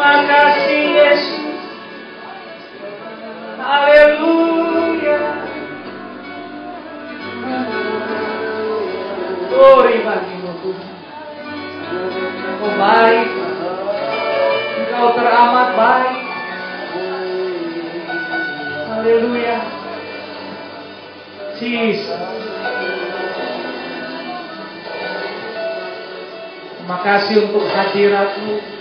Terima kasih Yesus. Haleluya. Glory bagimu Tuhan. Engkau baik. Engkau teramat baik. Haleluya. Jesus. Terima kasih untuk hadirat-Mu,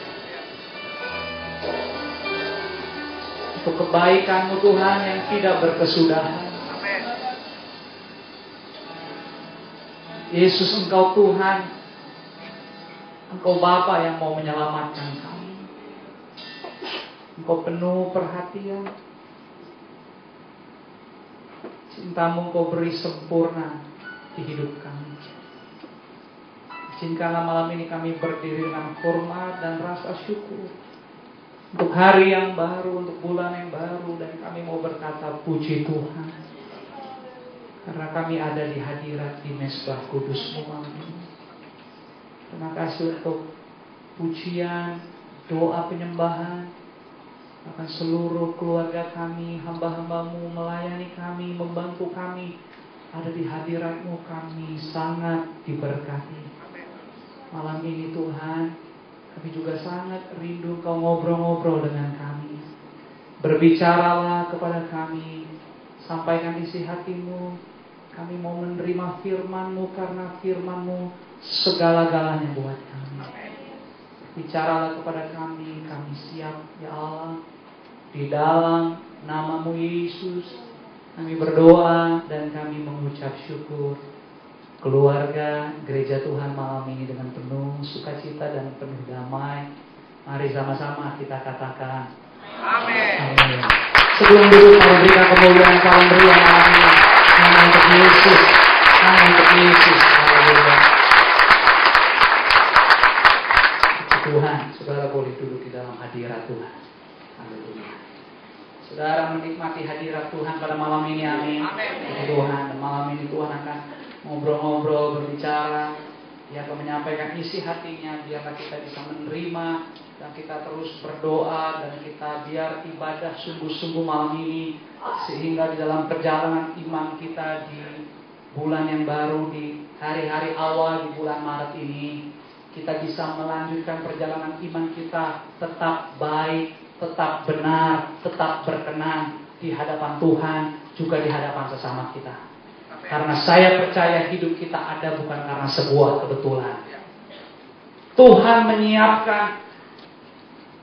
untuk kebaikan-Mu Tuhan yang tidak berkesudahan. Yesus, Engkau Tuhan, Engkau Bapa yang mau menyelamatkan kami. Engkau penuh perhatian. Cinta-Mu Engkau beri sempurna di hidup kami. Izinkanlah malam ini kami berdiri dengan hormat dan rasa syukur untuk hari yang baru, untuk bulan yang baru, dan kami mau berkata puji Tuhan karena kami ada di hadirat di mezbah kudus-Mu malam ini. Terima kasih untuk pujian, doa penyembahan, akan seluruh keluarga kami, hamba-hamba-Mu melayani kami, membantu kami ada di hadirat-Mu. Kami sangat diberkati malam ini Tuhan. Kami juga sangat rindu Kau ngobrol-ngobrol dengan kami. Berbicaralah kepada kami, sampaikan isi hati-Mu. Kami mau menerima firman-Mu karena firman-Mu segala-galanya buat kami. Bicaralah kepada kami siap ya Allah. Di dalam nama-Mu Yesus kami berdoa dan kami mengucap syukur. Keluarga gereja Tuhan malam ini dengan penuh sukacita dan penuh damai. Mari sama-sama kita katakan amin. Amin. Sebelum duduk, mari berikan kemuliaan salam meriah malam ini. Hanya untuk Yesus. Hanya untuk Yesus. Haleluya. Tuhan, saudara boleh duduk di dalam hadirat Tuhan. Haleluya. Saudara menikmati hadirat Tuhan pada malam ini. Amin. Amin. Tuhan, dan malam ini Tuhan akan ngobrol-ngobrol, berbicara. Dia akan menyampaikan isi hatinya. Biarlah kita bisa menerima dan kita terus berdoa, dan kita biar ibadah sungguh-sungguh malam ini, sehingga di dalam perjalanan iman kita di bulan yang baru, di hari-hari awal di bulan Maret ini, kita bisa melanjutkan perjalanan iman kita tetap baik, tetap benar, tetap berkenan di hadapan Tuhan, juga di hadapan sesama kita. Karena saya percaya hidup kita ada bukan karena sebuah kebetulan. Tuhan menyiapkan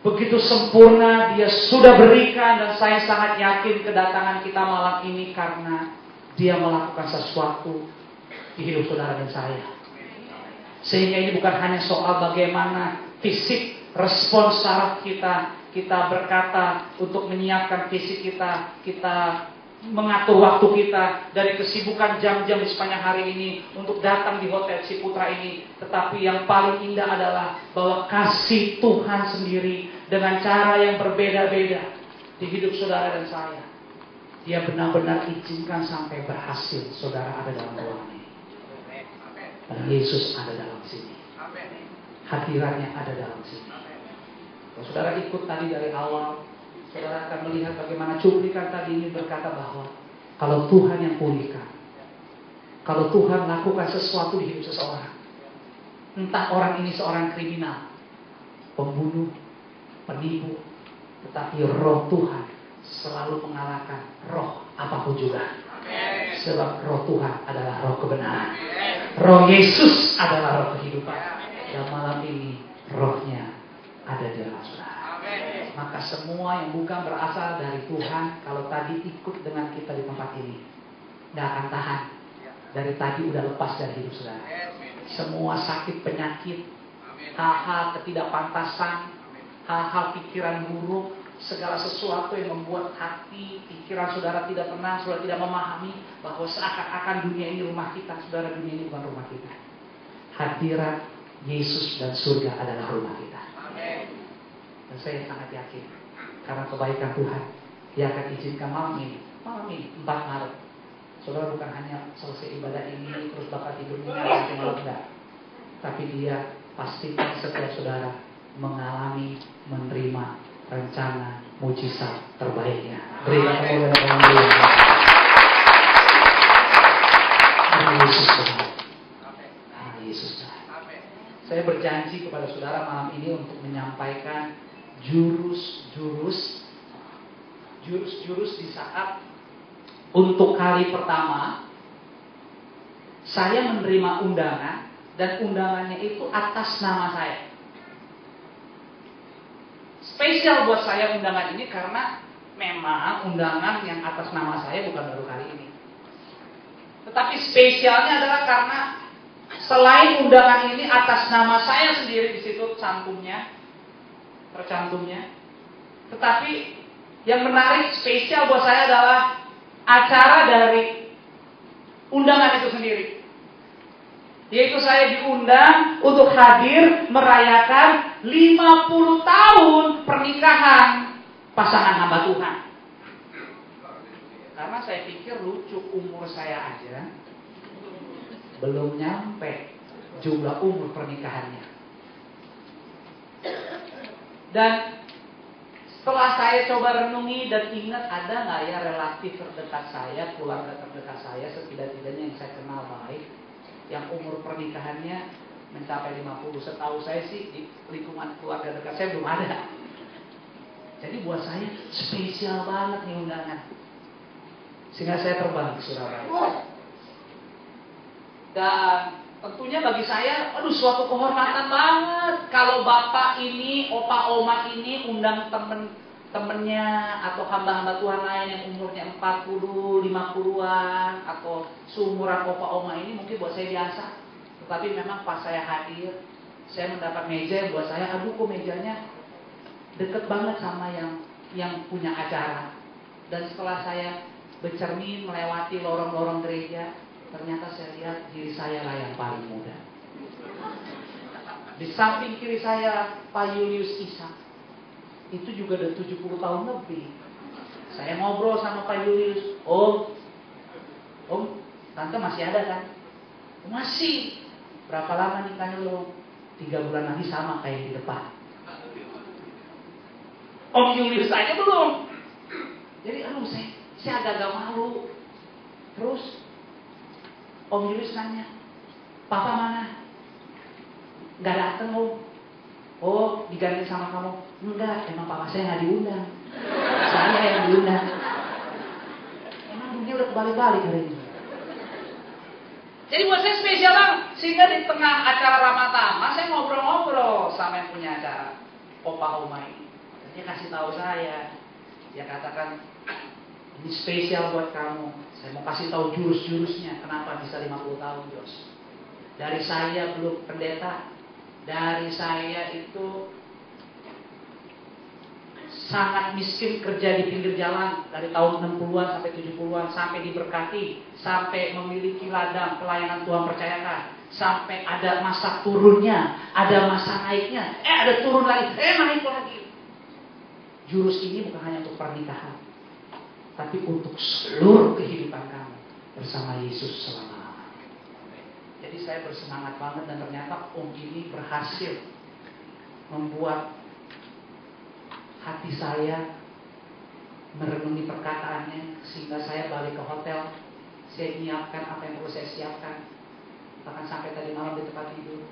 begitu sempurna, Dia sudah berikan, dan saya sangat yakin kedatangan kita malam ini karena Dia melakukan sesuatu di hidup saudara dan saya. Sehingga ini bukan hanya soal bagaimana fisik, respons saraf kita berkata untuk menyiapkan fisik kita mengatur waktu kita dari kesibukan jam-jam di sepanjang hari ini untuk datang di Hotel Ciputra ini. Tetapi yang paling indah adalah bahwa kasih Tuhan sendiri dengan cara yang berbeda-beda di hidup saudara dan saya, Dia benar-benar izinkan sampai berhasil saudara ada dalam ruangan ini. Dan Yesus ada dalam sini. Hadirannya ada dalam sini. Kalau saudara ikut tadi dari awal, saudara akan melihat bagaimana cuplikan tadi ini berkata bahwa kalau Tuhan yang pulihkan, kalau Tuhan lakukan sesuatu di hidup seseorang, entah orang ini seorang kriminal, pembunuh, penipu, tetapi roh Tuhan selalu mengalahkan roh apapun juga. Sebab roh Tuhan adalah roh kebenaran. Roh Yesus adalah roh kehidupan. Dan malam ini rohnya ada di dalam saudara. Maka semua yang bukan berasal dari Tuhan, kalau tadi ikut dengan kita di tempat ini, tidak akan tahan. Dari tadi udah lepas dari hidup saudara. Semua sakit penyakit, hal-hal ketidakpantasan, hal-hal pikiran buruk, segala sesuatu yang membuat hati, pikiran saudara tidak tenang, saudara tidak memahami bahwa seakan-akan dunia ini rumah kita. Saudara, dunia ini bukan rumah kita. Hadirat Yesus dan surga adalah rumah kita. Dan saya sangat yakin karena kebaikan Tuhan, Dia akan izinkan malam ini 4 Maret, saudara bukan hanya selesai ibadah ini terus bakal tidurnya nanti malam, enggak. Tapi Dia pastikan setiap saudara mengalami, menerima rencana mujizat terbaiknya. Berikan kemuliaan kepada Dia. Yesus Tuhan. Yesus Tuhan. Saya berjanji kepada saudara malam ini untuk menyampaikan jurus-jurus di saat untuk kali pertama saya menerima undangan, dan undangannya itu atas nama saya. Spesial buat saya undangan ini karena memang undangan yang atas nama saya bukan baru kali ini. Tetapi spesialnya adalah karena selain undangan ini atas nama saya sendiri, di situ tercantumnya. Tetapi yang menarik spesial buat saya adalah acara dari undangan itu sendiri. Yaitu saya diundang untuk hadir merayakan 50 tahun pernikahan pasangan hamba Tuhan. Karena saya pikir lucu, umur saya aja belum nyampe jumlah umur pernikahannya. Dan setelah saya coba renungi dan ingat, ada nggak ya relatif terdekat saya, keluarga terdekat saya, setidak-tidaknya yang saya kenal baik, yang umur pernikahannya mencapai 50. Setahu saya sih di lingkungan keluarga dekat saya belum ada. Jadi buat saya spesial banget nih undangan. Sehingga saya terbang ke Surabaya. Dan tentunya bagi saya, suatu kehormatan banget kalau bapak ini, opa oma ini undang temen-temennya atau hamba-hamba Tuhan lain yang umurnya 40, 50-an atau seumuran opa oma ini. Mungkin buat saya biasa. Tetapi memang pas saya hadir, saya mendapat meja yang buat saya, kok mejanya deket banget sama yang punya acara. Dan setelah saya bercermin melewati lorong-lorong gereja, ternyata saya lihat diri saya lah yang paling muda. Di samping kiri saya Pak Julius Ishak, itu juga udah 70 tahun lebih. Saya ngobrol sama Pak Julius, Om, tante masih ada kan? Masih. Berapa lama nikahnya lo? 3 bulan lagi sama kayak di depan. Om Julius aja belum. Jadi saya agak malu. Terus Om Julius nanya, Papa mana? Gak dateng Om. Oh, diganti sama kamu? Enggak, emang Papa saya gak diundang. Saya yang diundang. Emang dunia udah kebalik-balik hari ini. Jadi buat saya spesial banget. Sehingga di tengah acara Ramatama, saya ngobrol-ngobrol sama yang punya acara, Opa Oma ini. Dia kasih tahu saya, dia katakan, ini spesial buat kamu. Saya mau kasih tahu jurus-jurusnya. Kenapa bisa 50 tahun, Jos? Dari saya belum pendeta. Dari saya itu sangat miskin, kerja di pinggir jalan dari tahun 60-an sampai 70-an, sampai diberkati, sampai memiliki ladang pelayanan Tuhan percayakan, sampai ada masa turunnya, ada masa naiknya, ada turun lagi, naik lagi. Jurus ini bukan hanya untuk pernikahan, tapi untuk seluruh kehidupan kamu bersama Yesus selama-lamanya. Jadi saya bersemangat banget, dan ternyata Om ini berhasil membuat hati saya merenungi perkataannya, sehingga saya balik ke hotel, saya menyiapkan apa yang perlu saya siapkan. Bahkan sampai tadi malam di tempat tidur,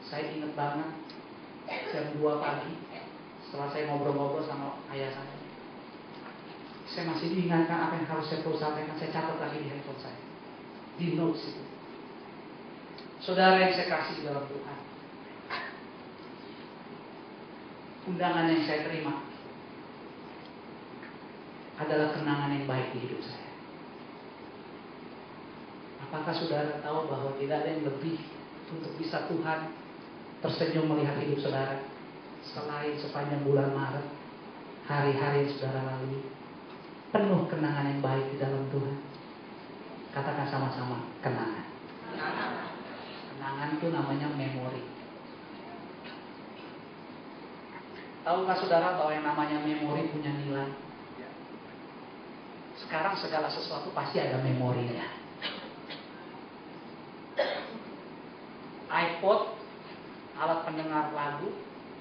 saya ingat banget jam 2 pagi setelah saya ngobrol-ngobrol sama ayah saya masih diingatkan apa yang harus saya perlu sampaikan. Saya catat lagi di handphone saya, di notes itu. Saudara yang saya kasih di dalam Tuhan, undangan yang saya terima adalah kenangan yang baik di hidup saya. Apakah saudara tahu bahwa tidak ada yang lebih untuk bisa Tuhan tersenyum melihat hidup saudara selain sepanjang bulan Maret, hari-hari yang saudara lalui penuh kenangan yang baik di dalam Tuhan? Katakan sama-sama, kenangan. Kenangan itu namanya memori. Tahukah saudara bahwa yang namanya memori punya nilai? Sekarang segala sesuatu pasti ada memorinya. iPod, alat pendengar lagu,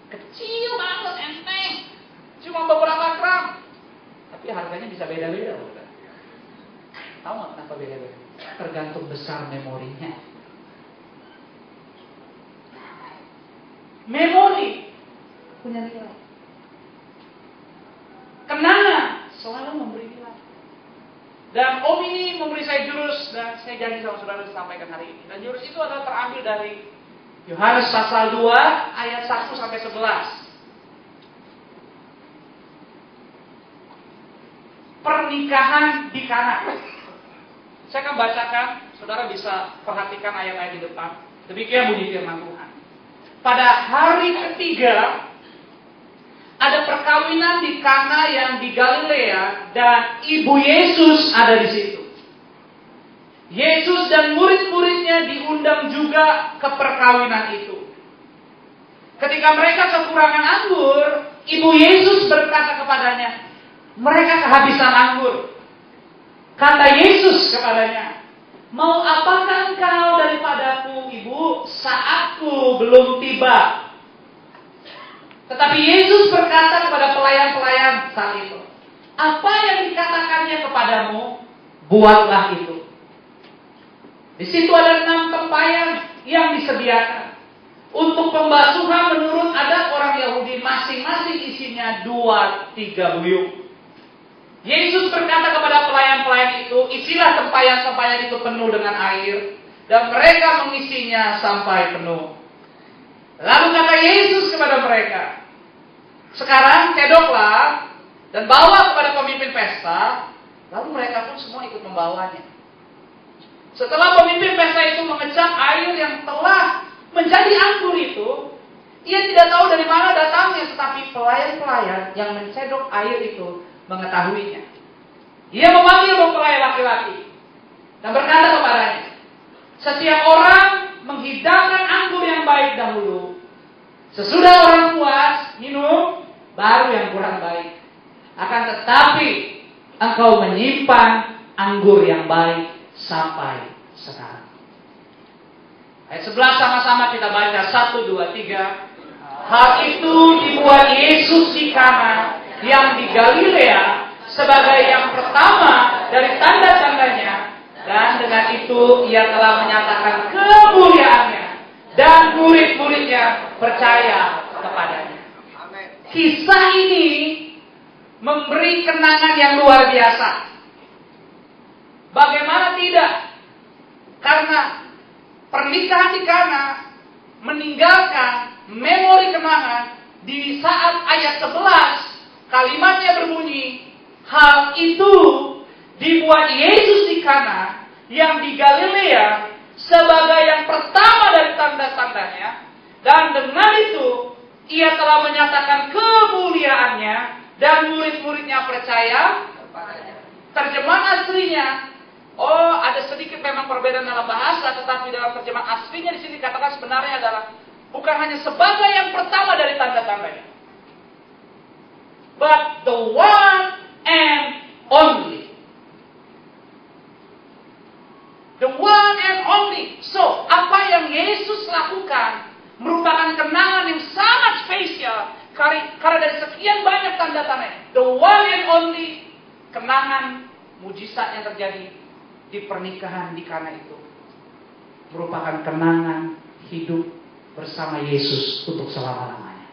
Kecil banget, enteng. Cuma beberapa gram. Tapi harganya bisa beda-beda. Tahu nggak kenapa beda-beda? Tergantung besar memorinya. Memori punya nilai. Kenangan selalu memberi nilai. Dan Om ini memberi saya jurus, dan saya janji sama saudara disampaikan hari ini. Dan jurus itu adalah terambil dari Yohanes pasal 2 ayat 1 sampai 11. Pernikahan di Kana. Saya akan bacakan, saudara bisa perhatikan ayat-ayat di depan. Demikian bunyi firman Tuhan. Pada hari ketiga ada perkawinan di Kana yang di Galilea dan ibu Yesus ada di situ. Yesus dan murid-muridnya diundang juga ke perkawinan itu. Ketika mereka kekurangan anggur, ibu Yesus berkata kepadanya, mereka kehabisan anggur. Kata Yesus kepadanya, mau apakah engkau daripadaku, ibu? Saatku belum tiba. Tetapi Yesus berkata kepada pelayan-pelayan saat itu, apa yang dikatakannya kepadamu, buatlah itu. Di situ ada 6 tempayan yang disediakan untuk pembasuhan menurut adat orang Yahudi, masing-masing isinya 2-3 buyung. Yesus berkata kepada pelayan-pelayan itu, isilah tempayan-tempayan itu penuh dengan air, dan mereka mengisinya sampai penuh. Lalu kata Yesus kepada mereka, sekarang cedoklah dan bawa kepada pemimpin pesta. Lalu mereka pun semua ikut membawanya. Setelah pemimpin pesta itu mengecap air yang telah menjadi anggur itu, ia tidak tahu dari mana datangnya, tetapi pelayan-pelayan yang mencedok air itu mengetahuinya. Ia memanggil mempelai laki-laki dan berkata kepadanya, setiap orang menghidangkan anggur yang baik dahulu. Sesudah orang puas minum, baru yang kurang baik. Akan tetapi engkau menyimpan anggur yang baik sampai sekarang. Ayat 11 sama-sama kita baca. 1, 2, 3. Hal itu dibuat Yesus di Kana yang di Galilea sebagai yang pertama dari tanda-tandanya, dan dengan itu ia telah menyatakan kemuliaannya dan murid-muridnya percaya kepadanya. Kisah ini memberi kenangan yang luar biasa. Bagaimana tidak? Karena pernikahan di Kana meninggalkan memori kenangan. Di saat ayat 11 kalimatnya berbunyi, hal itu dibuat Yesus di Kana yang di Galilea sebagai yang pertama dari tanda-tandanya, dan dengan itu ia telah menyatakan kemuliaannya dan murid-muridnya percaya. Terjemahan aslinya, ada sedikit memang perbedaan dalam bahasa, tetapi dalam terjemahan aslinya di sini dikatakan sebenarnya adalah bukan hanya sebagai yang pertama dari tanda-tandanya, but the one and only. The one and only. So, apa yang Yesus lakukan merupakan kenangan yang sangat spesial karena dari sekian banyak tanda-tanda. The one and only kenangan mujizat yang terjadi di pernikahan di Kana itu merupakan kenangan hidup bersama Yesus untuk selama-lamanya.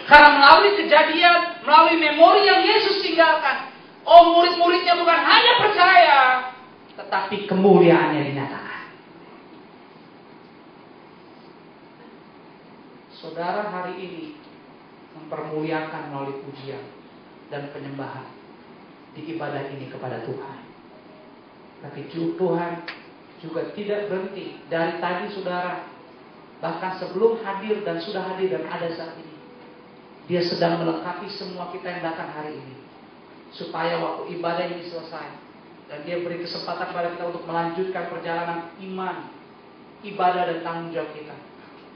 Karena melalui kejadian, melalui memori yang Yesus tinggalkan, murid-muridnya bukan hanya percaya, tetapi kemuliaannya dinyatakan. Saudara hari ini mempermuliakan melalui pujian dan penyembahan di ibadah ini kepada Tuhan. Tapi Tuhan juga tidak berhenti dari tadi saudara, bahkan sebelum hadir dan sudah hadir dan ada saat ini. Dia sedang melengkapi semua kita yang datang hari ini, supaya waktu ibadah ini selesai dan dia beri kesempatan kepada kita untuk melanjutkan perjalanan iman, ibadah dan tanggung jawab kita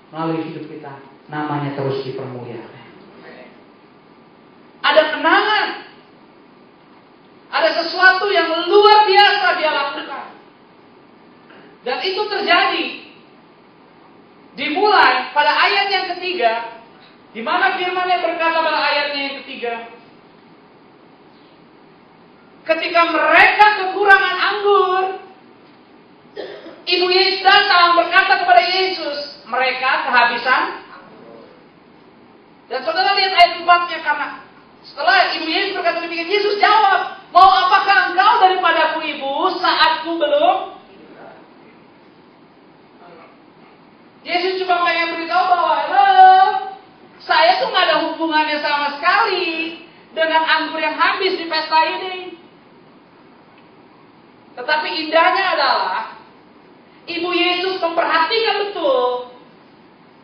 melalui hidup kita, namanya terus dipermuliakan. Ada kenangan, ada sesuatu yang luar biasa dia lakukan. Dan itu terjadi dimulai pada ayat yang ketiga Di mana firman-Nya berkata pada ayatnya yang ketiga, ketika mereka kekurangan anggur, Ibu Yesus datang berkata kepada Yesus, mereka kehabisan. Dan saudara lihat ayat 4-nya, karena setelah Ibu Yesus berkata demikian, Yesus jawab, mau apakah engkau daripadaku Ibu, saatku belum? Yesus cuma pengen beritahu bahwa, saya tuh gak ada hubungannya sama sekali dengan anggur yang habis di pesta ini. Tetapi indahnya adalah Ibu Yesus memperhatikan betul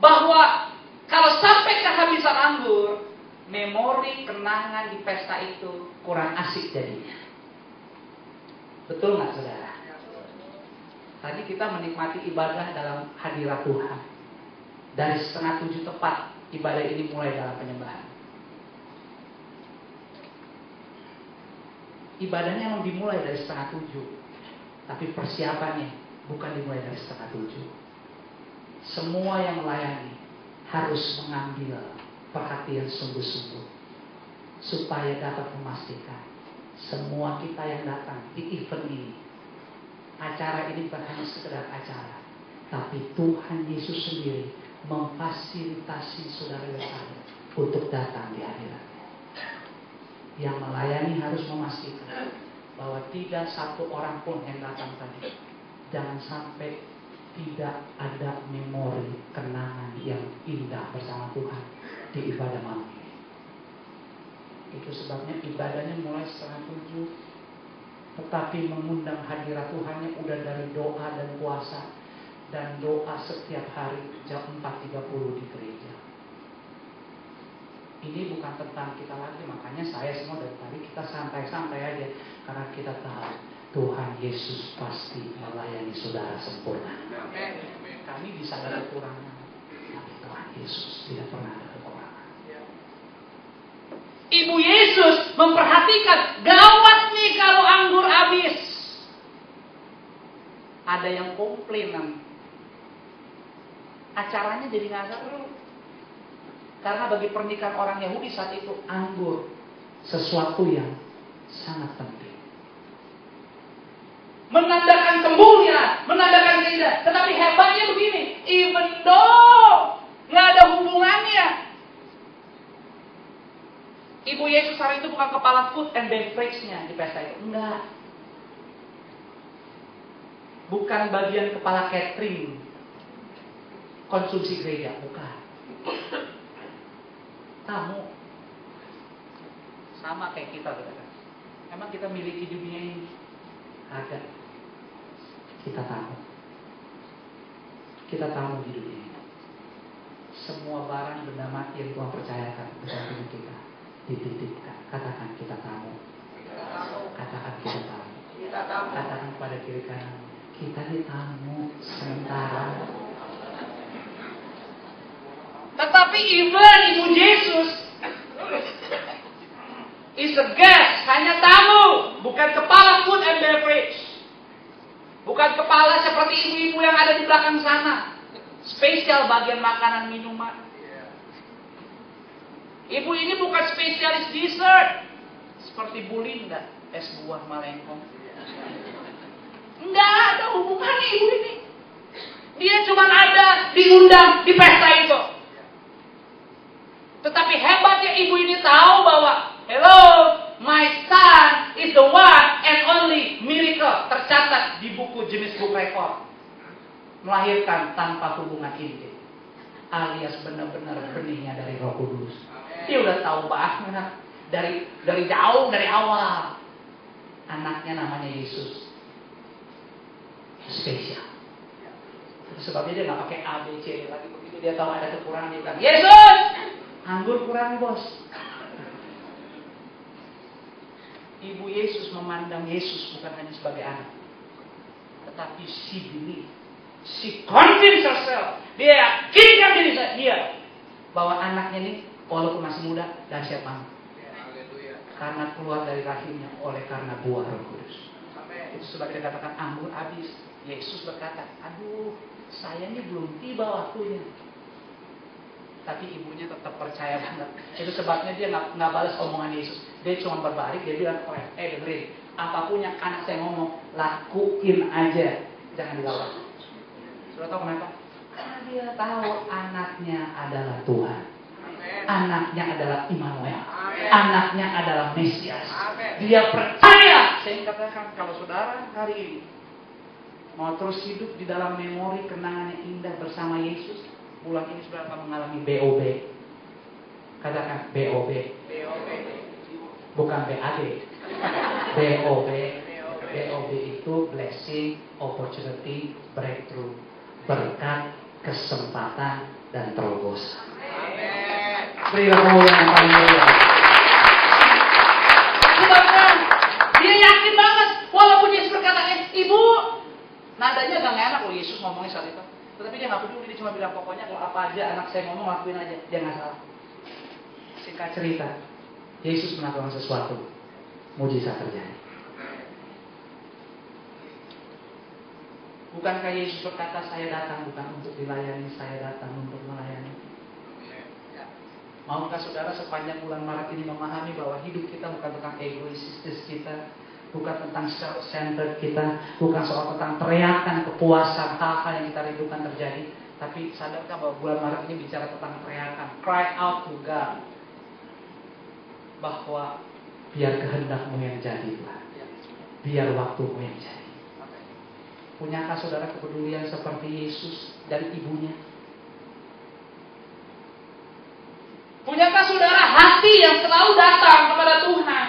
bahwa kalau sampai kehabisan anggur, memori kenangan di pesta itu kurang asik jadinya. Betul gak saudara? Tadi kita menikmati ibadah dalam hadirat Tuhan. Dari 6:30 tepat ibadah ini mulai dalam penyembahan. Ibadahnya memang dimulai dari 6:30, tapi persiapannya bukan dimulai dari 6:30. Semua yang melayani harus mengambil perhatian sungguh-sungguh supaya dapat memastikan semua kita yang datang di event ini, acara ini bukan hanya sekedar acara, tapi Tuhan Yesus sendiri memfasilitasi saudara dan saya untuk datang di hadiratnya. Yang melayani harus memastikan bahwa tidak satu orang pun yang datang tadi, jangan sampai tidak ada memori kenangan yang indah bersama Tuhan di ibadah malam ini. Itu sebabnya ibadahnya mulai 6:30, tetapi mengundang hadirat Tuhannya udah dari doa dan puasa, dan doa setiap hari jam 4:30 di gereja. Ini bukan tentang kita lagi, makanya saya semua dari tadi kita santai-santai aja, karena kita tahu Tuhan Yesus pasti melayani saudara sempurna. Kami bisa ada kekurangan, tapi Tuhan Yesus tidak pernah ada kekurangan. Ibu Yesus memperhatikan, gawat nih kalau anggur habis. Ada yang komplain, acaranya jadi nggak seru. Karena bagi pernikahan orang Yahudi saat itu, anggur sesuatu yang sangat penting, menandakan kemuliaan, menandakan keindahan. Tetapi hebatnya begini, even though nggak ada hubungannya, Ibu Yesus hari itu bukan kepala food and beverage-nya di pesta itu, enggak. Bukan bagian kepala catering konsumsi gereja, bukan. Tamu. Sama kayak kita, saudara. Emang kita miliki dunia ini? Ada. Kita tamu. Kita tamu di dunia ini. Semua barang benda mati yang Tuhan percayakan kepada kita dititipkan. Katakan kita tamu. Katakan kita tamu. Katakan pada kiri kanan, kita ini tamu sementara. Tetapi even Ibu Yesus is a guest, hanya tamu, bukan kepala food and beverage. Bukan kepala seperti ibu-ibu yang ada di belakang sana, spesial bagian makanan minuman. Ibu ini bukan spesialis dessert seperti Bu Linda, es buah malengkong. Enggak ada hubungannya ibu ini. Dia cuma ada diundang di pesta itu. Tetapi hebatnya ibu ini tahu bahwa, hello, my son is the one and only miracle tercatat di buku Guinness Book Record. Melahirkan tanpa hubungan intim, alias benar-benar benihnya dari Roh Kudus. Dia udah tahu banget dari jauh, dari awal. Anaknya namanya Yesus. Spesial. Sebabnya dia nggak pakai A, B, C lagi. Begitu dia tahu ada kekurangan, dia bilang, Yesus! Anggur kurang, bos. Ibu Yesus memandang Yesus bukan hanya sebagai anak, tetapi she believe, she convinced herself, dia yakinkan diri dia bahwa anaknya ini walaupun masih muda dahsyat banget, karena keluar dari rahimnya oleh karena buah Roh Kudus. Itu sebab dia katakan anggur habis. Yesus berkata, aduh, saya ini belum tiba waktunya. Tapi ibunya tetap percaya banget. Itu sebabnya dia nggak balas omongan Yesus. Dia cuma berbalik, dia bilang, dengerin, apapun yang anak saya ngomong, lakuin aja, jangan dilawan. Sudah tahu kenapa? Karena dia tahu anaknya adalah Tuhan. Anaknya adalah Immanuel. Anaknya adalah Mesias. Dia percaya. Saya katakan, kalau saudara hari ini mau terus hidup di dalam memori kenangan yang indah bersama Yesus, bulan ini saudara akan mengalami BOB. Katakan BOB. Bukan BAD. BOB. BOB itu blessing, opportunity, breakthrough. Berkat, kesempatan, dan terobosan. Berilah kemuliaan yang paling mulia. Sebabnya dia yakin banget, walaupun Yesus berkata, ibu, nadanya agak enak loh Yesus ngomongnya saat itu. Tetapi dia nggak peduli, dia cuma bilang pokoknya kalau apa aja anak saya ngomong lakuin aja, dia nggak salah. Singkat cerita, Yesus melakukan sesuatu, mujizat terjadi. Bukankah Yesus berkata, saya datang bukan untuk dilayani, saya datang untuk melayani. Maukah saudara sepanjang bulan Maret ini memahami bahwa hidup kita bukan tentang egoistis kita, bukan tentang self-centered kita, bukan soal tentang teriakan, kepuasan, hal-hal yang kita rindukan terjadi. Tapi sadarkah bahwa bulan Maret ini bicara tentang teriakan, cry out to God, bahwa biar kehendakmu yang jadi Tuhan, biar waktumu yang jadi. Punyakah saudara kepedulian seperti Yesus dan ibunya? Punyakah saudara hati yang selalu datang kepada Tuhan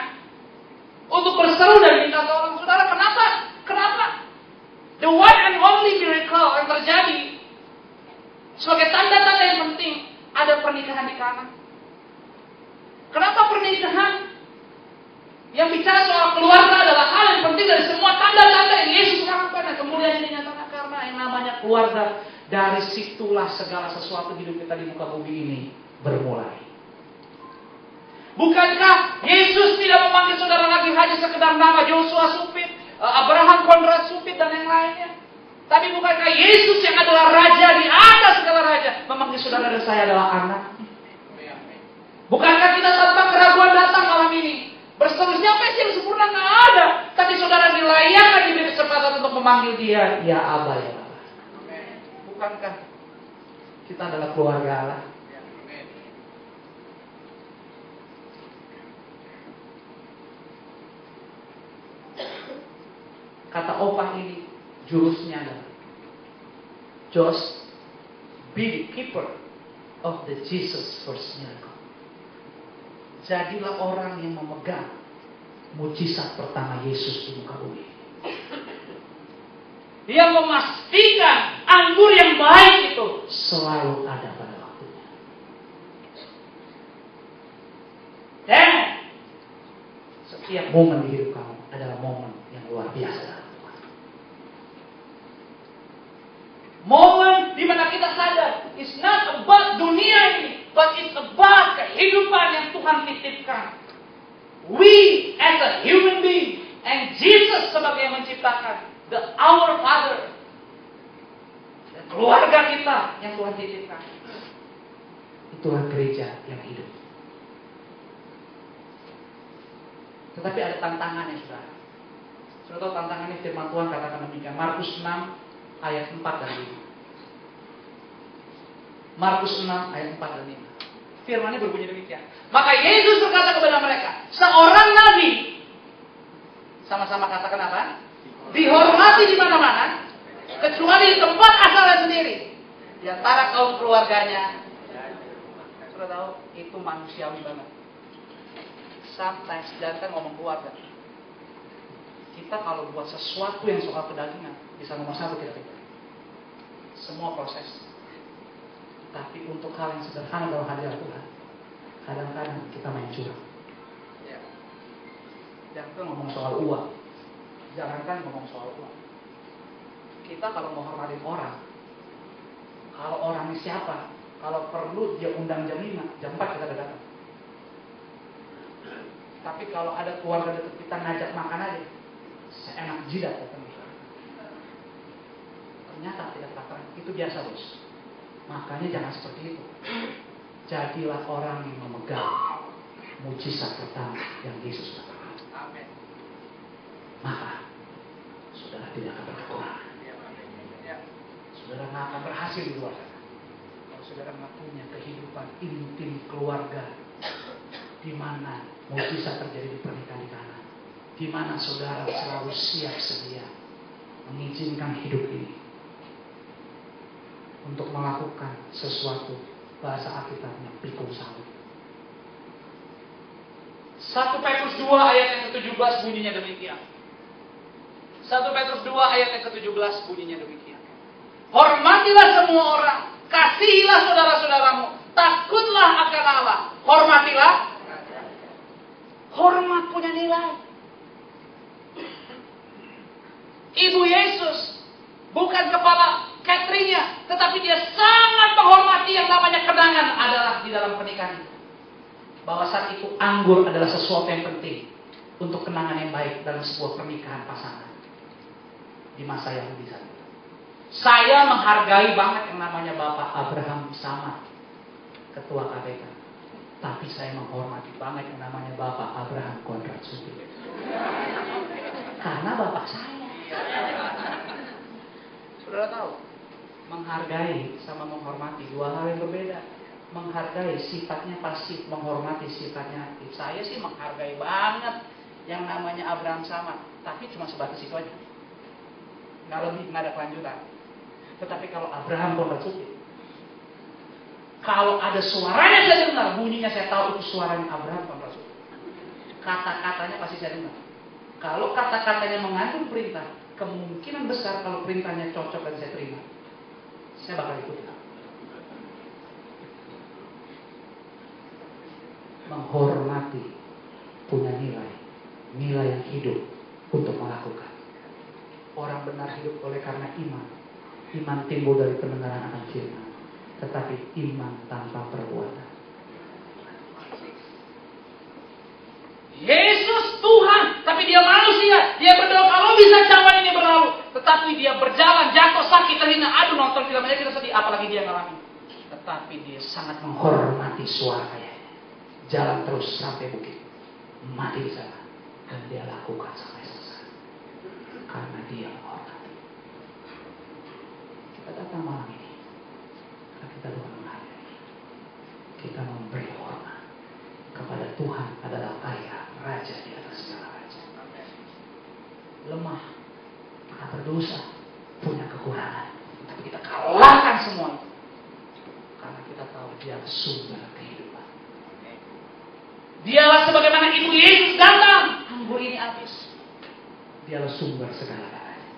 untuk berseru dan minta tolong? Saudara, kenapa? The one and only miracle yang terjadi sebagai tanda-tanda yang penting, ada pernikahan di Kana. Kenapa pernikahan yang bicara soal keluarga adalah hal yang penting dari semua tanda-tanda yang Yesus lakukan, dan kemudian ini dinyatakan karena yang namanya keluarga, dari situlah segala sesuatu hidup kita di muka bumi ini bermulai. Bukankah Yesus tidak memanggil saudara lagi hanya sekedar nama Joshua Supit, Abraham Konrad Supit dan yang lainnya? Tapi bukankah Yesus yang adalah Raja di atas segala raja memanggil saudara dan saya adalah anak? Bukankah kita tanpa keraguan datang malam ini berseru, siapa yang sempurna? Nggak ada. Tapi saudara dilayakkan diberi kesempatan untuk memanggil dia, ya Abah, ya Bapa. Bukankah kita adalah keluarga Allah? Kata opah ini jurusnya adalah just be the keeper of the Jesus first miracle. Jadilah orang yang memegang mujizat pertama Yesus di muka bumi. Dia memastikan anggur yang baik itu selalu ada pada waktunya. Dan setiap momen di hidup kamu adalah momen yang luar biasa. Momen di mana kita sadar it's not about dunia ini, but it's about kehidupan yang Tuhan titipkan. We as a human being and Jesus sebagai yang menciptakan, our Father, dan keluarga kita yang Tuhan titipkan. Itulah gereja yang hidup. Tetapi ada tantangannya, saudara. Saudara tahu tantangannya, firman Tuhan katakan demikian. Markus 6 ayat 4 dan 5. Markus 6 ayat 4 dan 5. Firman-Nya berbunyi demikian. Maka Yesus berkata kepada mereka, seorang nabi, sama-sama katakan apa? Dihormati di mana-mana, kecuali di tempat asalnya sendiri, di antara kaum keluarganya. Sudah tahu, itu manusiawi banget. Sometimes, jangan ngomong keluarga. Kita kalau buat sesuatu yang soal kedagingan, bisa nomor satu kita pikir. Semua proses. Tapi untuk hal yang sederhana dalam hadirat Tuhan, kadang-kadang kita main curang. Jangan ngomong soal uang. Jangankan ngomong soal uang. Kita kalau mau hormatin orang, kalau orangnya siapa, kalau perlu dia undang jam 5, jam 4 kita udah datang. Tapi kalau ada keluarga dekat kita ngajak makan aja, seenak jidat datang. Ternyata tidak katakan itu biasa, bos. Makanya jangan seperti itu. jadilah orang yang memegang mujizat pertama yang Yesus lakukan. Maka saudara tidak akan berkekurangan. Saudara tidak akan berhasil di luar sana. Kalau saudara tidak punya kehidupan intim keluarga, di mana mujizat terjadi di pernikahan di sana, di mana saudara selalu siap sedia mengizinkan hidup ini untuk melakukan sesuatu, bahasa Alkitabnya pikul salib. 1 Petrus 2 ayat yang ke-17 bunyinya demikian. 1 Petrus 2 ayat yang ke-17 bunyinya demikian. Hormatilah semua orang, kasihilah saudara-saudaramu, takutlah akan Allah. Hormatilah. Hormat punya nilai. Ibu Yesus bukan kepala cateringnya, tetapi dia sangat menghormati yang namanya kenangan adalah di dalam pernikahan. Bahwa saat itu anggur adalah sesuatu yang penting untuk kenangan yang baik dalam sebuah pernikahan pasangan di masa Yahudi saat itu. Saya menghargai banget yang namanya Bapak Abraham Samad, Ketua KPK. Tapi saya menghormati banget yang namanya Bapak Abraham Konrad Sutio. Karena Bapak saya. Saudara tahu, menghargai sama menghormati dua hal yang berbeda. Menghargai sifatnya pasif, menghormati sifatnya aktif. Saya sih menghargai banget yang namanya Abraham Samad, tapi cuma sebatas itu aja. Nggak lebih, nggak ada kelanjutan. Tetapi kalau Abraham Konrad Sutio, kalau ada suaranya saya dengar, bunyinya saya tahu itu suaranya Abraham Konrad Sutio. Kata-katanya pasti saya dengar. Kalau kata-katanya mengandung perintah, kemungkinan besar kalau perintahnya cocok dan saya terima, saya bakal ikuti. Menghormati punya nilai yang hidup untuk melakukan. Orang benar hidup oleh karena iman. Iman timbul dari pendengaran akan firman, tetapi iman tanpa perbuatan. Yesus Tuhan, tapi dia manusia. Dia berdoa kalau bisa cawan ini berlalu, tetapi dia berjalan jatuh sakit terhina. Aduh, nonton film aja kita sedih, apalagi dia ngalamin. Tetapi dia sangat menghormati suara ayahnya. Jalan terus sampai bukit, mati di sana, dan dia lakukan sampai selesai. Karena dia menghormati. Kita datang malam ini, karena kita bukan menghargai. Kita memberi hormat kepada Tuhan adalah ayah, raja di atas segala raja. Lemah, pernah berdosa, punya kekurangan, tapi kita kalahkan semua. Karena kita tahu dia sumber kehidupan. Dialah sebagaimana Ibu Yesus datang, anggur ini habis. Dialah sumber segala-galanya.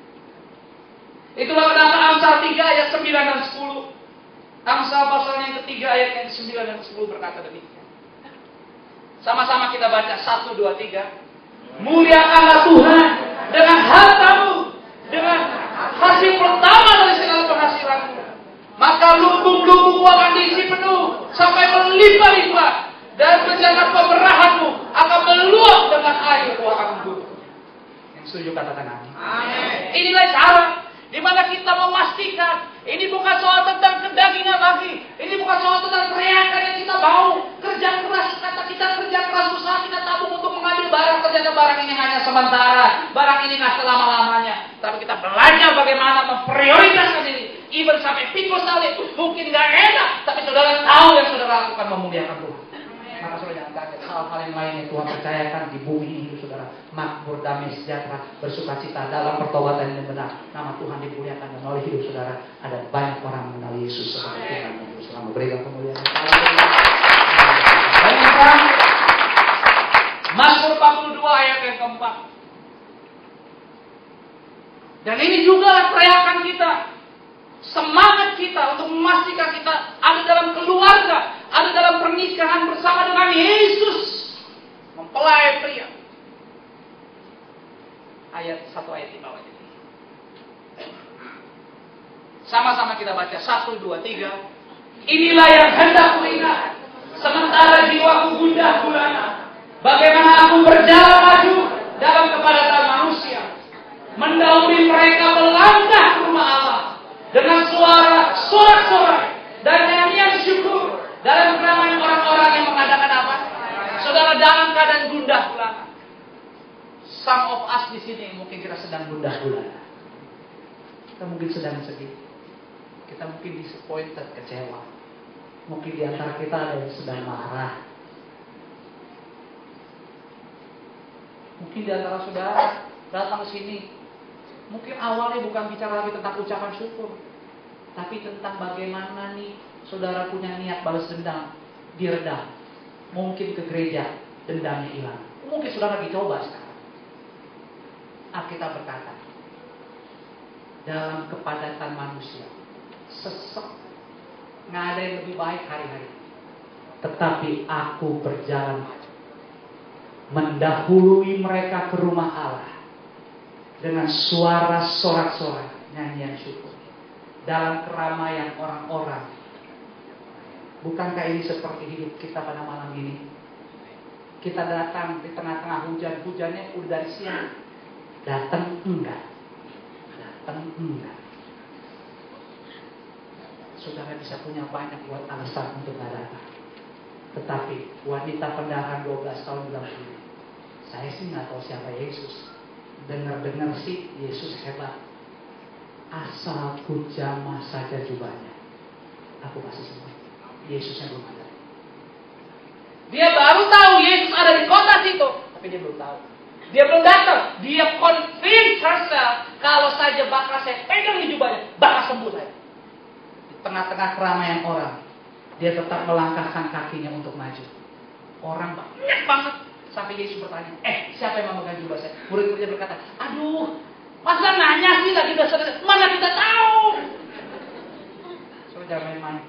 Itulah kenapa Amsal 3 ayat 9 dan 10. Amsal pasal yang ketiga ayat yang 9 dan 10 berkata demikian. Sama-sama kita baca 1, 2, 3. Muliakanlah Tuhan dengan hartamu, dengan hasil pertama dari segala penghasilanmu. Maka lubung-lubungmu akan diisi penuh sampai berlimpah-limpah. Dan menjaga pemerahanmu akan meluap dengan air buah anggur. Yang setuju katakan amin. Inilah cara di mana kita memastikan ini bukan soal tentang kedagingan lagi. Ini bukan soal tentang teriakan yang kita mau. Kerja keras, kata kita kerja keras, usaha kita tabung untuk mengambil barang. Ternyata barang ini hanya sementara. Barang ini nggak selama-lamanya. Tapi kita belajar bagaimana memprioritaskan diri. Even sampai pikul salib mungkin nggak enak, tapi saudara tahu yang saudara lakukan memuliakan Tuhan. Maka saudara jangan kaget, hal-hal yang lain yang Tuhan percayakan di bumi ini, saudara, makmur, damai, sejahtera, bersukacita dalam pertobatan yang benar. Nama Tuhan dimuliakan dan melalui hidup saudara ada banyak orang mengenal Yesus sebagai Tuhan dan Juru Selamat. Berikan kemuliaan. Baik, Mazmur 42 ayat yang keempat. Dan ini juga teriakan kita, semangat kita untuk memastikan kita ada dalam keluarga, ada dalam pernikahan bersama dengan Yesus, mempelai pria. Ayat 1 ayat 5 aja. Sama-sama kita baca 1, 2, 3. Inilah yang hendak kuingat sementara jiwaku gundah gulana. Bagaimana aku berjalan maju dalam kepadatan manusia, mendahului mereka melangkah ke rumah Allah dengan suara sorak-sorai dan nyanyian syukur dalam keramaian saudara dalam keadaan gundah gulana. Some of us di sini mungkin kita sedang gundah gulana. Kita mungkin sedang sedih. Kita mungkin disappointed, kecewa. Mungkin di antara kita ada yang sedang marah. Mungkin di antara saudara datang ke sini, mungkin awalnya bukan bicara lagi tentang ucapan syukur, tapi tentang bagaimana nih saudara punya niat balas dendam, diredam. Mungkin ke gereja, dendamnya hilang. Mungkin saudara lagi coba sekarang. Alkitab berkata, dalam kepadatan manusia, sesek, nggak ada yang lebih baik hari-hari. Tetapi aku berjalan mendahului mereka ke rumah Allah dengan suara sorak-sorai, nyanyian syukur dalam keramaian orang-orang. Bukankah ini seperti hidup kita pada malam ini? Kita datang di tengah-tengah hujan, hujannya udah dari siang. Datang enggak? Datang enggak? Saudara bisa punya banyak buat alasan untuk nggak datang. Tetapi wanita pendahan 12 tahun bilang begini, saya sih nggak tahu siapa Yesus. Dengar-dengar sih Yesus hebat. Asal ku jamah saja jubahnya, aku kasih semua. Yesusnya belum ada. Dia baru tahu Yesus ada di kota situ, tapi dia belum tahu. Dia belum datang. Dia convince herself kalau saja bakal saya pegang di jubahnya, bakal sembuh saya. Di tengah-tengah keramaian orang, dia tetap melangkahkan kakinya untuk maju. Orang banyak banget. Sampai Yesus bertanya, siapa yang mau megang jubah saya? Murid-muridnya berkata, aduh, masa nanya sih lagi dasar, mana kita tahu? Saudara jangan main-main.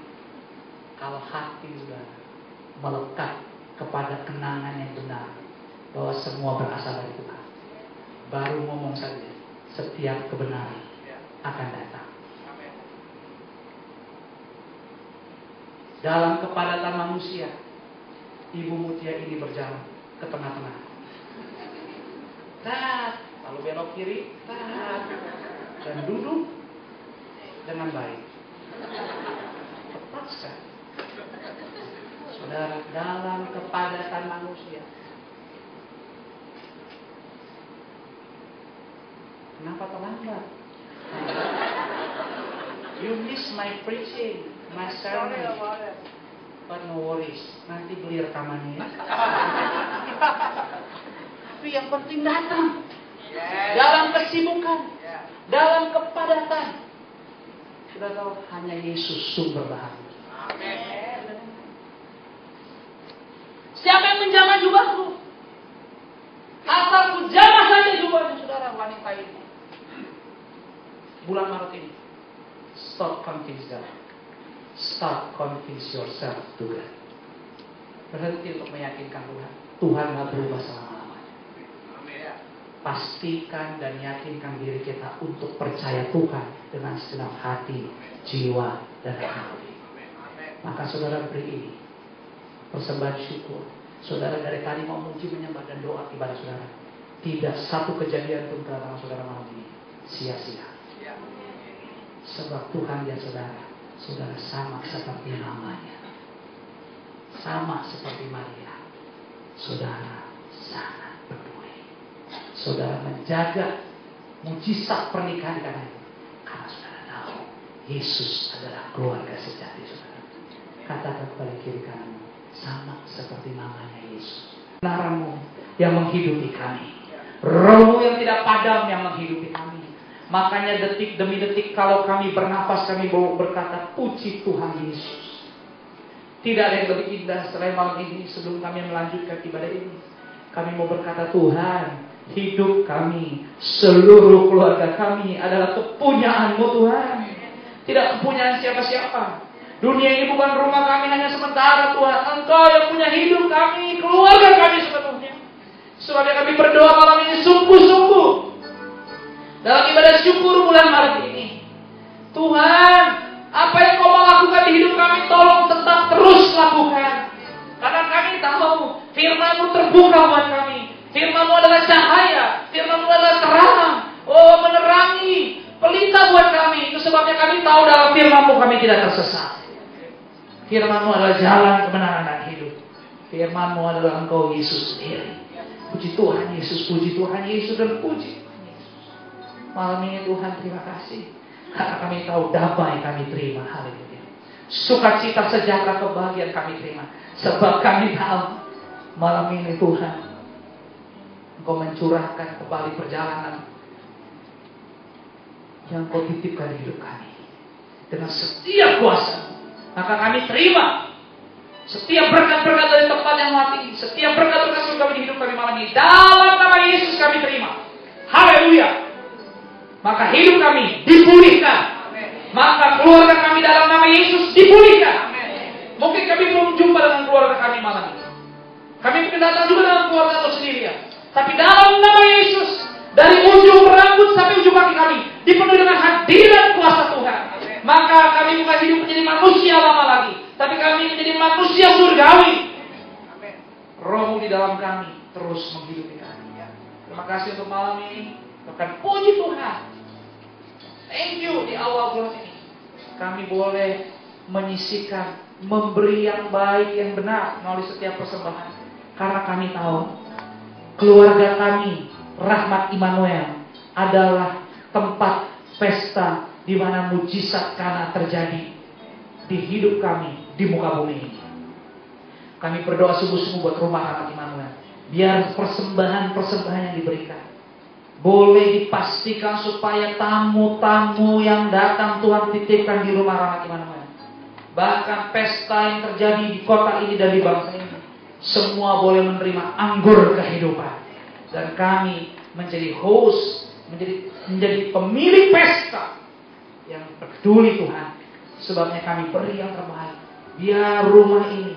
Kalau hati sudah melekat kepada kenangan yang benar, bahwa semua berasal dari Tuhan, baru ngomong saja, setiap kebenaran akan datang. Dalam kepadatan manusia, Ibu Mutia ini berjalan ke tengah-tengah. Lalu belok kiri, dan duduk dengan baik. Tepat sekali. Saudara, dalam kepadatan manusia. Kenapa terlambat? You miss my preaching, my sermon. But no worries, nanti beli rekamannya. Tapi yang penting datang. Dalam kesibukan, dalam kepadatan. Sudah tahu, hanya Yesus sumber bahagia. Siapa yang menjamah jubahku? Asal ku jamah saja jubahnya, saudara, wanita ini. Bulan Maret ini, stop convince God. Start convince yourself to God. Berhenti untuk meyakinkan Tuhan. Tuhan gak berubah selama-lamanya. Pastikan dan yakinkan diri kita untuk percaya Tuhan dengan segenap hati, jiwa, dan hati. Maka saudara beri ini persembahan syukur. Saudara dari tadi mau muji, menyembah, dan doa ibadah saudara. Tidak satu kejadian pun kedatangan saudara malam ini sia-sia. Sebab Tuhan ya saudara sama seperti namanya. Sama seperti Maria. Saudara sangat peduli. Saudara menjaga mujizat pernikahan karena itu. Karena saudara tahu Yesus adalah keluarga sejati saudara. Katakan kepada kiri kananmu, sama seperti namanya Yesus. Naramu yang menghidupi kami. Rohmu yang tidak padam yang menghidupi kami. Makanya detik demi detik kalau kami bernafas, kami berkata, puji Tuhan Yesus. Tidak ada yang lebih indah selain malam ini. Sebelum kami melanjutkan ibadah ini, kami mau berkata, Tuhan, hidup kami, seluruh keluarga kami adalah kepunyaan-Mu Tuhan. Tidak kepunyaan siapa-siapa. Dunia ini bukan rumah kami hanya sementara Tuhan. Engkau yang punya hidup kami, keluarga kami sepenuhnya. Sebabnya kami berdoa malam ini sungguh-sungguh dalam ibadah syukur bulan Maret ini. Tuhan, apa yang Kau mau lakukan di hidup kami, tolong tetap terus lakukan. Karena kami tahu firman-Mu terbuka buat kami. Firman-Mu adalah cahaya, firman-Mu adalah terang. Oh, menerangi pelita buat kami. Itu sebabnya kami tahu dalam firman-Mu kami tidak tersesat. Firman-Mu adalah jalan kebenaran dan hidup. Firman-Mu adalah Engkau Yesus sendiri. Puji Tuhan Yesus, puji Tuhan Yesus, dan puji Tuhan Yesus. Malam ini Tuhan terima kasih. Karena kami tahu damai kami terima. Haleluya. Sukacita, sejahtera, kebahagiaan kami terima. Sebab kami tahu malam ini Tuhan, Engkau mencurahkan kembali perjalanan yang Kau titipkan di hidup kami. Dengan setiap kuasa, maka kami terima setiap berkat-berkat dari tempat yang mati, setiap berkat-berkat surga di hidup kami malam ini. Dalam nama Yesus kami terima. Haleluya. Maka hidup kami dipulihkan. Maka keluarga kami dalam nama Yesus dipulihkan. Mungkin kami belum jumpa dengan keluarga kami malam ini. Kami mungkin datang juga dengan keluarga atau sendirian. Tapi dalam nama Yesus, dari ujung rambut sampai ujung kaki kami dipenuhi dengan hadirat kuasa Tuhan. Maka kami bukan hidup menjadi manusia lama lagi, tapi kami menjadi manusia surgawi. Roh-Mu di dalam kami terus menghidupi kami. Terima kasih untuk malam ini. Bahkan puji Tuhan. Thank you di awal bulan ini. Kami boleh menyisihkan, memberi yang baik, yang benar melalui setiap persembahan. Karena kami tahu keluarga kami, Rahmat Immanuel, adalah tempat pesta di mana mujizat Kana terjadi di hidup kami di muka bumi ini. Kami berdoa sungguh-sungguh buat rumah Rahmat Immanuel. Biar persembahan-persembahan yang diberikan boleh dipastikan supaya tamu-tamu yang datang Tuhan titipkan di rumah Rahmat Immanuel. Bahkan pesta yang terjadi di kota ini dan di bangsa ini, semua boleh menerima anggur kehidupan. Dan kami menjadi host, menjadi pemilik pesta yang peduli Tuhan. Sebabnya kami beri yang terbaik. Biar rumah ini,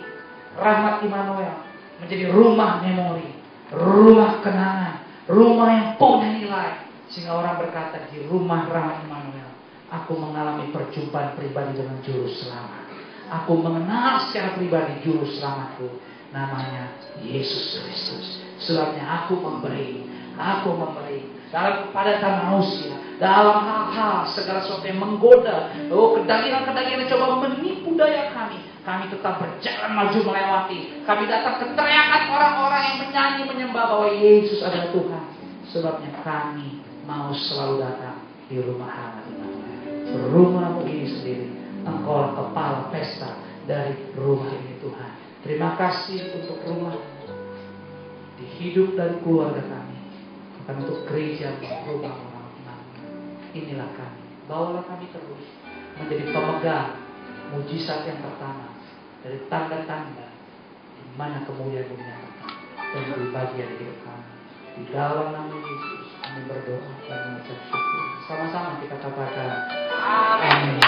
Rahmat Immanuel, menjadi rumah memori, rumah kenangan, rumah yang punya nilai. Sehingga orang berkata, di rumah Rahmat Immanuel, aku mengalami perjumpaan pribadi dengan Juru Selamat. Aku mengenal secara pribadi Juru Selamatku, namanya Yesus Kristus. Sebabnya aku memberi dalam kepadatan manusia, dalam hal-hal segala sesuatu yang menggoda, kedagingan-kedagingan yang coba menipu daya kami tetap berjalan maju melewati. Kami datang ke teriakan orang-orang yang menyanyi menyembah bahwa Yesus adalah Tuhan. Sebabnya kami mau selalu datang di rumah Rahmat Immanuel. Rumah-Mu ini sendiri, Engkau kepala pesta dari rumah ini Tuhan. Terima kasih untuk rumah di hidup dan keluarga kami, bukan untuk gereja, rumah orang Immanuel. Inilah kami, bawalah kami terus menjadi pemegang mujizat yang pertama dari tanda-tanda di mana kemuliaan dunia dan menjadi bagian hidup kami. Di dalam nama Yesus kami berdoa dan mengucap syukur. Sama-sama kita katakan amin.